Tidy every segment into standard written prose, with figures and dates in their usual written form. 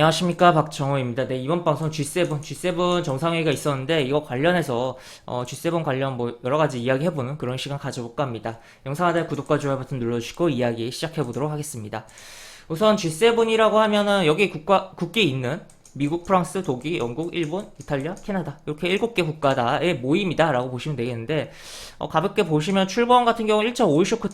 안녕하십니까, 박정호입니다. 네, 이번 방송 G7 정상회의가 있었는데 이거 관련해서 G7 관련 뭐 여러 가지 이야기 해보는 그런 시간 가져볼까 합니다. 영상 하단에 구독과 좋아요 버튼 눌러주시고 이야기 시작해보도록 하겠습니다. 우선 G7이라고 하면은 여기 국기 있는 미국, 프랑스, 독일, 영국, 일본, 이탈리아, 캐나다 이렇게 7개 국가다의 모임이다 라고 보시면 되겠는데, 가볍게 보시면 출범 같은 경우 1차 오일 쇼크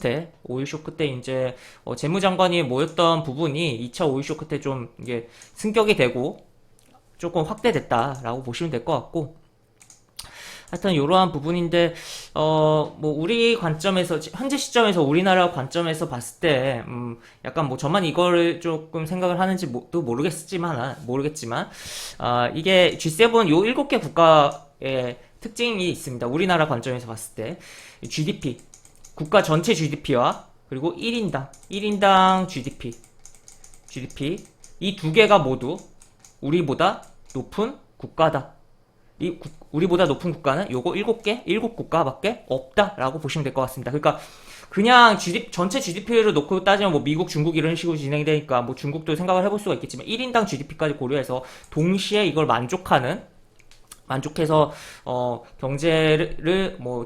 때 이제 재무장관이 모였던 부분이 2차 오일 쇼크 때 좀 이게 승격이 되고 조금 확대됐다라고 보시면 될 것 같고, 하여튼 이러한 부분인데, 뭐 우리 관점에서 현재 시점에서 우리나라 관점에서 봤을 때 약간 뭐 저만 이거를 조금 생각을 하는지 또 모르겠지만 이게 G7 요 7개 국가의 특징이 있습니다. 우리나라 관점에서 봤을 때 GDP, 국가 전체 GDP와 그리고 1인당 GDP 이 두 개가 모두 우리보다 높은 국가다. 우리보다 높은 국가는 요거 7 국가밖에 없다라고 보시면 될 것 같습니다. 그러니까 그냥 전체 GDP를 놓고 따지면 뭐 미국, 중국 이런 식으로 진행되니까 뭐 중국도 생각을 해볼 수가 있겠지만 1인당 GDP까지 고려해서 동시에 이걸 만족해서 경제를 뭐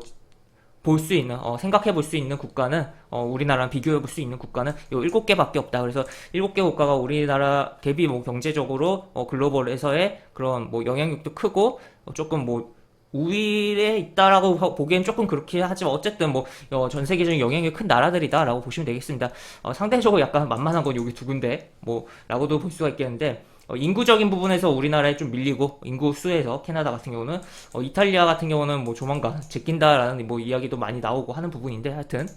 볼 수 있는, 생각해 볼 수 있는 국가는, 우리나라랑 비교해 볼 수 있는 국가는 요 7개밖에 없다. 그래서 7개 국가가 우리나라 대비 뭐 경제적으로, 글로벌에서의 그런 뭐 영향력도 크고, 조금 뭐, 우위에 있다라고 보기엔 조금 그렇게 하지만 어쨌든 뭐, 전 세계적인 영향력이 큰 나라들이다라고 보시면 되겠습니다. 상대적으로 약간 만만한 건 여기 두 군데, 뭐, 라고도 볼 수가 있겠는데, 인구적인 부분에서 우리나라에 좀 밀리고 인구 수에서 캐나다 같은 경우는 이탈리아 같은 경우는 뭐 조만간 제낀다라는 뭐 이야기도 많이 나오고 하는 부분인데 하여튼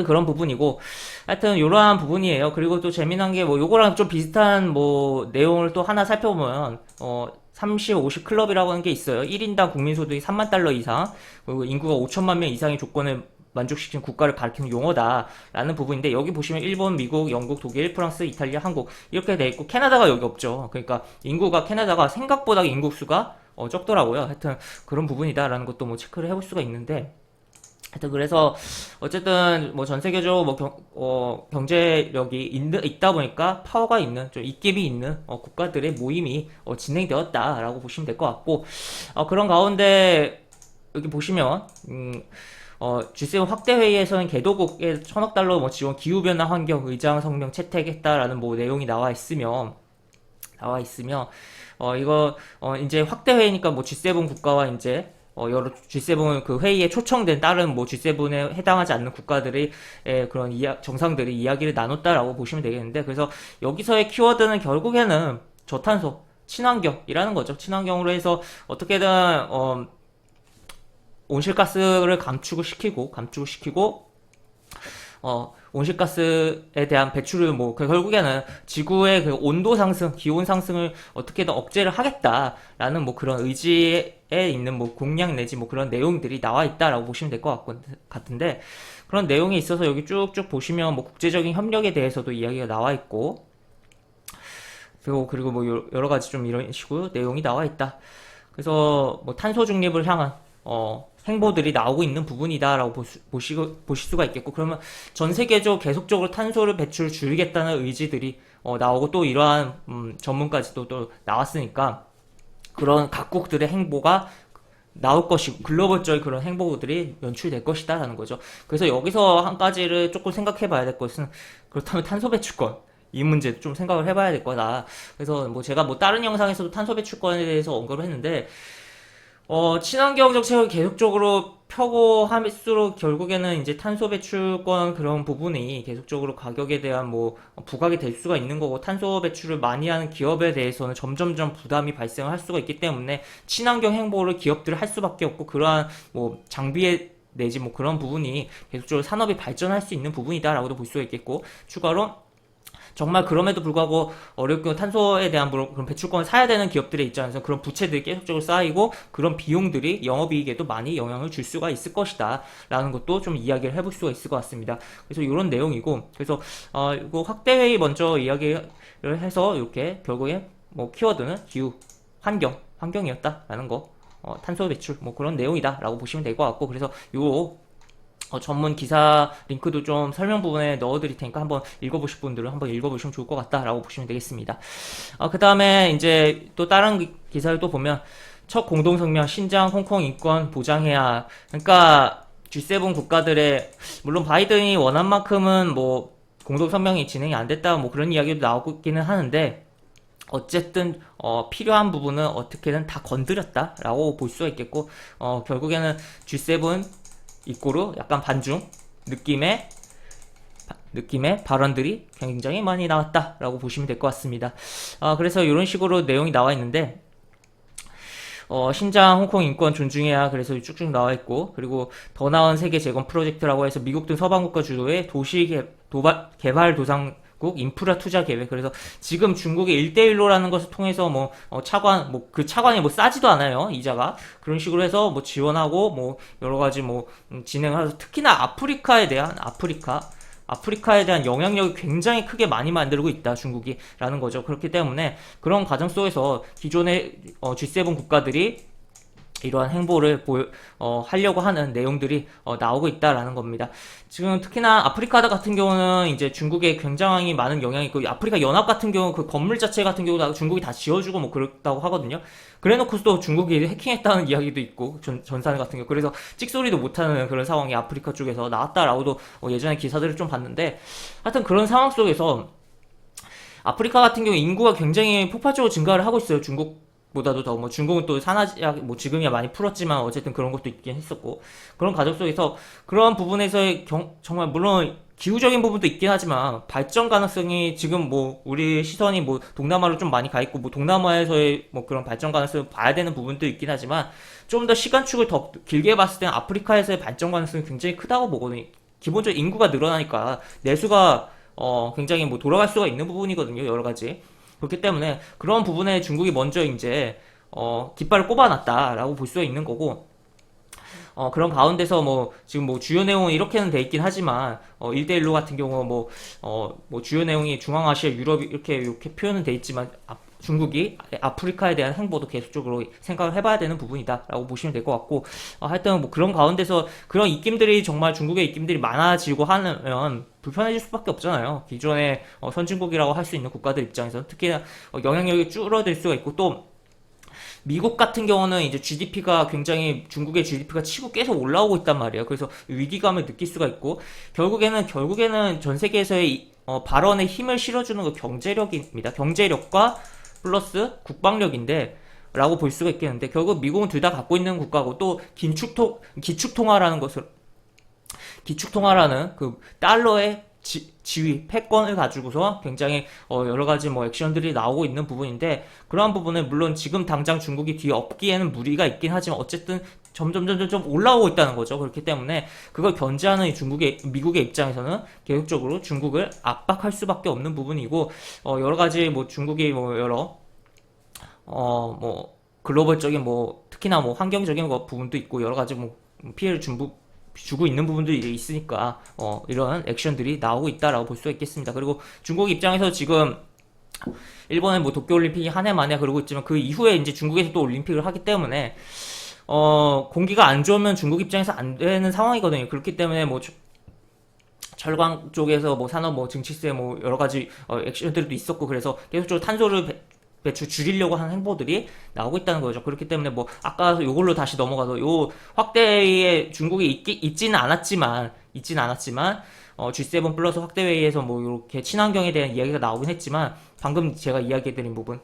그런 부분이고 하여튼 이러한 부분이에요. 그리고 또 재미난 게 뭐 요거랑 좀 비슷한 뭐 내용을 또 하나 살펴보면 30, 50 클럽이라고 하는 게 있어요. 1인당 국민소득이 3만 달러 이상, 그리고 인구가 5천만 명 이상의 조건을 만족시키는 국가를 가리키는 용어다라는 부분인데, 여기 보시면 일본, 미국, 영국, 독일, 프랑스, 이탈리아, 한국 이렇게 돼 있고 캐나다가 여기 없죠. 그러니까 캐나다가 생각보다 인구수가 적더라고요. 하여튼 그런 부분이다라는 것도 뭐 체크를 해볼 수가 있는데, 하여튼 그래서 어쨌든 뭐 전 세계적으로 뭐 경제력이 있다 보니까 파워가 있는 좀 입김이 있는 국가들의 모임이 진행되었다라고 보시면 될 것 같고, 그런 가운데 여기 보시면 G7 확대 회의에서는 개도국에 1,000억 달러 뭐 지원, 기후변화 환경 의장 성명 채택했다라는 뭐 내용이 나와 있으며 이거 이제 확대 회의니까 뭐 G7 국가와 이제 여러 G7 그 회의에 초청된 다른 뭐 G7에 해당하지 않는 국가들의 그런 정상들이 이야기를 나눴다라고 보시면 되겠는데, 그래서 여기서의 키워드는 결국에는 저탄소, 친환경이라는 거죠. 친환경으로 해서 어떻게든 온실가스를 감축을 시키고 온실가스에 대한 배출을 뭐 결국에는 지구의 그 온도 상승, 기온 상승을 어떻게든 억제를 하겠다라는 뭐 그런 의지에 있는 뭐 공약 내지 뭐 그런 내용들이 나와 있다라고 보시면 될 것 같은데, 그런 내용이 있어서 여기 쭉쭉 보시면 뭐 국제적인 협력에 대해서도 이야기가 나와 있고, 그리고 뭐 여러 가지 좀 이런 식으로 내용이 나와 있다. 그래서 뭐 탄소 중립을 향한 행보들이 나오고 있는 부분이다라고 보실 수가 있겠고, 그러면 전 세계적으로 계속적으로 탄소를 배출 줄이겠다는 의지들이 나오고, 또 이러한 전문까지도 또 나왔으니까 그런 각국들의 행보가 나올 것이고 글로벌적인 그런 행보들이 연출될 것이다라는 거죠. 그래서 여기서 한 가지를 조금 생각해 봐야 될 것은, 그렇다면 탄소 배출권 이 문제 좀 생각을 해봐야 될 거다. 그래서 뭐 제가 뭐 다른 영상에서도 탄소 배출권에 대해서 언급을 했는데, 친환경 정책을 계속적으로 펴고 할수록 결국에는 이제 탄소 배출권 그런 부분이 계속적으로 가격에 대한 뭐 부각이 될 수가 있는 거고, 탄소 배출을 많이 하는 기업에 대해서는 점점점 부담이 발생을 할 수가 있기 때문에 친환경 행보를 기업들이 할 수밖에 없고, 그러한 뭐 장비에 내지 뭐 그런 부분이 계속적으로 산업이 발전할 수 있는 부분이다라고도 볼 수가 있겠고, 추가로 정말 그럼에도 불구하고 어렵게 탄소에 대한 그런 배출권을 사야 되는 기업들의 입장에서 그런 부채들이 계속적으로 쌓이고, 그런 비용들이 영업이익에도 많이 영향을 줄 수가 있을 것이다 라는 것도 좀 이야기를 해볼 수가 있을 것 같습니다. 그래서 이런 내용이고, 그래서 이거 확대회의 먼저 이야기를 해서 이렇게 결국에 뭐 키워드는 기후, 환경이었다라는 거, 탄소 배출 뭐 그런 내용이다라고 보시면 될 것 같고, 그래서 요 전문 기사 링크도 좀 설명 부분에 넣어드릴 테니까 한번 읽어보실 분들은 한번 읽어보시면 좋을 것 같다라고 보시면 되겠습니다. 그 다음에 이제 또 다른 기사를 또 보면 첫 공동성명 신장 홍콩 인권 보장해야, 그러니까 G7 국가들의, 물론 바이든이 원한 만큼은 뭐 공동성명이 진행이 안 됐다 뭐 그런 이야기도 나오기는 하는데, 어쨌든 필요한 부분은 어떻게든 다 건드렸다라고 볼 수가 있겠고, 결국에는 G7 이꼬르 약간 반중 느낌의 발언들이 굉장히 많이 나왔다라고 보시면 될 것 같습니다. 그래서 이런 식으로 내용이 나와 있는데, 신장 홍콩 인권 존중해야, 그래서 쭉쭉 나와 있고, 그리고 더 나은 세계 재건 프로젝트라고 해서 미국 등 서방 국가 주도의 개발 도상국 인프라 투자 계획. 그래서 지금 중국의 1대1로라는 것을 통해서 그 차관이 뭐 싸지도 않아요, 이자가. 그런 식으로 해서 뭐 지원하고 뭐 여러 가지 진행을 해서, 특히나 아프리카에 대한 영향력이 굉장히 크게 많이 만들고 있다, 중국이라는 거죠. 그렇기 때문에 그런 과정 속에서 기존의 G7 국가들이 이러한 행보를 하려고 하는 내용들이 나오고 있다라는 겁니다. 지금 특히나 아프리카 같은 경우는 이제 중국에 굉장히 많은 영향이 있고, 아프리카 연합 같은 경우 그 건물 자체 같은 경우 중국이 다 지어주고 뭐 그렇다고 하거든요. 그래놓고서도 중국이 해킹했다는 이야기도 있고, 전산 같은 경우. 그래서 찍소리도 못하는 그런 상황이 아프리카 쪽에서 나왔다라고도 예전에 기사들을 좀 봤는데, 하여튼 그런 상황 속에서 아프리카 같은 경우 인구가 굉장히 폭발적으로 증가를 하고 있어요. 중국보다도 더. 중국은 또 산화제약 지금이야 많이 풀었지만 어쨌든 그런 것도 있긴 했었고, 그런 과정 속에서 그런 부분에서의 정말 물론 기후적인 부분도 있긴 하지만 발전 가능성이 지금 우리 시선이 동남아로 좀 많이 가 있고, 동남아에서의 그런 발전 가능성을 봐야 되는 부분도 있긴 하지만, 좀 더 시간축을 더 길게 봤을 때는 아프리카에서의 발전 가능성이 굉장히 크다고 보거든요. 기본적으로 인구가 늘어나니까 내수가 굉장히 돌아갈 수가 있는 부분이거든요, 여러 가지. 그렇기 때문에 그런 부분에 중국이 먼저 이제 깃발을 꼽아놨다라고 볼 수가 있는 거고, 그런 가운데서 지금 주요 내용은 이렇게는 돼 있긴 하지만, 1대1로 같은 경우 주요 내용이 중앙아시아, 유럽 이렇게 표현은 돼 있지만, 중국이 아프리카에 대한 행보도 계속적으로 생각을 해봐야 되는 부분이다라고 보시면 될 것 같고, 하여튼 그런 가운데서 그런 입김들이, 정말 중국의 입김들이 많아지고 하면 불편해질 수밖에 없잖아요. 기존의 선진국이라고 할 수 있는 국가들 입장에서는 특히 영향력이 줄어들 수가 있고, 또 미국 같은 경우는 이제 GDP가 굉장히, 중국의 GDP가 치고 계속 올라오고 있단 말이에요. 그래서 위기감을 느낄 수가 있고, 결국에는 전 세계에서의 발언에 힘을 실어주는 거 경제력입니다. 경제력과 플러스 국방력인데, 라고 볼 수가 있겠는데, 결국 미국은 둘 다 갖고 있는 국가고, 또 기축통화라는 그 달러의 지위, 패권을 가지고서 굉장히 여러 가지 액션들이 나오고 있는 부분인데, 그러한 부분은 물론 지금 당장 중국이 뒤에 업기에는 무리가 있긴 하지만 어쨌든 점점 올라오고 있다는 거죠. 그렇기 때문에 그걸 견제하는 미국의 입장에서는 계속적으로 중국을 압박할 수밖에 없는 부분이고, 여러 가지 중국이 여러 글로벌적인 특히나 환경적인 부분도 있고, 여러 가지 피해를 주고 있는 부분들이 있으니까 이런 액션들이 나오고 있다라고 볼 수가 있겠습니다. 그리고 중국 입장에서 지금 일본의 도쿄올림픽이 한 해 만에 그러고 있지만, 그 이후에 이제 중국에서 또 올림픽을 하기 때문에 공기가 안 좋으면 중국 입장에서 안 되는 상황이거든요. 그렇기 때문에 철강 쪽에서 산업 증치세 여러 가지 액션들도 있었고, 그래서 계속적으로 탄소를 배출 줄이려고 하는 행보들이 나오고 있다는 거죠. 그렇기 때문에 아까 요걸로 다시 넘어가서, 요 확대회의에 중국이 있지는 않았지만 G7 플러스 확대회의에서 이렇게 친환경에 대한 이야기가 나오긴 했지만, 방금 제가 이야기해드린 부분,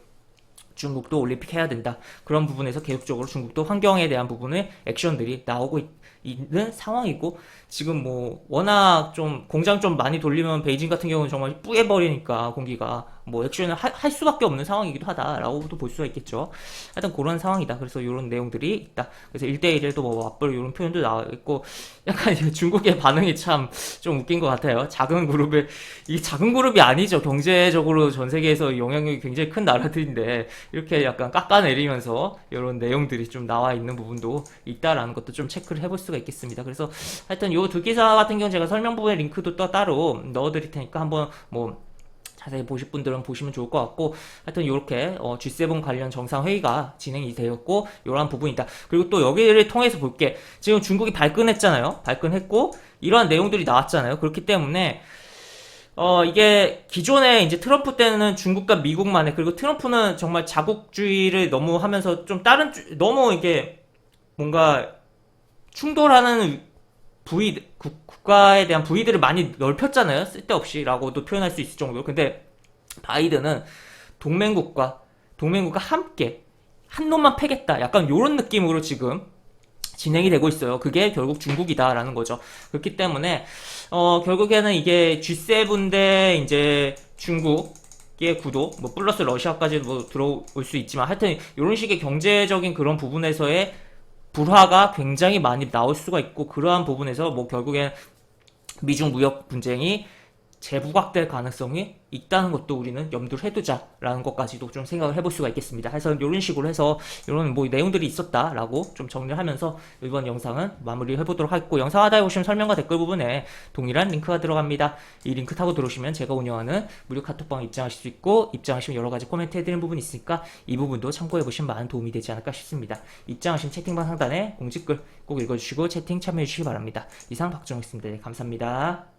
중국도 올림픽 해야 된다, 그런 부분에서 계속적으로 중국도 환경에 대한 부분의 액션들이 나오고 있는 상황이고, 지금 워낙 좀 공장 좀 많이 돌리면 베이징 같은 경우는 정말 뿌개버리니까 공기가 액션을 할 수밖에 없는 상황이기도 하다라고도 볼 수가 있겠죠. 하여튼 그런 상황이다. 그래서 이런 내용들이 있다. 그래서 1대1에도 맞벌이 이런 표현도 나와 있고, 약간 중국의 반응이 참 좀 웃긴 것 같아요. 이 작은 그룹이 아니죠. 경제적으로 전 세계에서 영향력이 굉장히 큰 나라들인데, 이렇게 약간 깎아내리면서 이런 내용들이 좀 나와 있는 부분도 있다라는 것도 좀 체크를 해볼 수가 있겠습니다. 그래서 하여튼 요 두 기사 같은 경우는 제가 설명 부분에 링크도 또 따로 넣어드릴 테니까 한번 자세히 보실 분들은 보시면 좋을 것 같고, 하여튼 이렇게 G7 관련 정상회의가 진행이 되었고 이러한 부분이다. 그리고 또 여기를 통해서 볼게, 지금 중국이 발끈했잖아요. 발끈했고 이러한 내용들이 나왔잖아요. 그렇기 때문에 이게 기존에 이제 트럼프 때는 중국과 미국만의, 그리고 트럼프는 정말 자국주의를 너무 하면서 좀 너무 이게 뭔가 충돌하는 국가에 대한 부위들을 많이 넓혔잖아요. 쓸데없이라고도 표현할 수 있을 정도로. 근데 바이든은 동맹국과 함께 한 놈만 패겠다, 약간 요런 느낌으로 지금 진행이 되고 있어요. 그게 결국 중국이다라는 거죠. 그렇기 때문에 결국에는 이게 G7 대 이제 중국의 구도, 뭐 플러스 러시아까지 뭐 들어올 수 있지만, 하여튼 이런 식의 경제적인 그런 부분에서의 불화가 굉장히 많이 나올 수가 있고, 그러한 부분에서 뭐 결국엔 미중 무역 분쟁이 재부각될 가능성이 있다는 것도 우리는 염두를 해두자라는 것까지도 좀 생각을 해볼 수가 있겠습니다. 그래서 이런 식으로 해서 이런 뭐 내용들이 있었다라고 좀 정리를 하면서 이번 영상은 마무리를 해보도록 하겠고, 영상 하단에 보시면 설명과 댓글 부분에 동일한 링크가 들어갑니다. 이 링크 타고 들어오시면 제가 운영하는 무료 카톡방 입장하실 수 있고, 입장하시면 여러 가지 코멘트 해드리는 부분이 있으니까 이 부분도 참고해보시면 많은 도움이 되지 않을까 싶습니다. 입장하신 채팅방 상단에 공지글 꼭 읽어주시고 채팅 참여해주시기 바랍니다. 이상 박정욱입니다. 네, 감사합니다.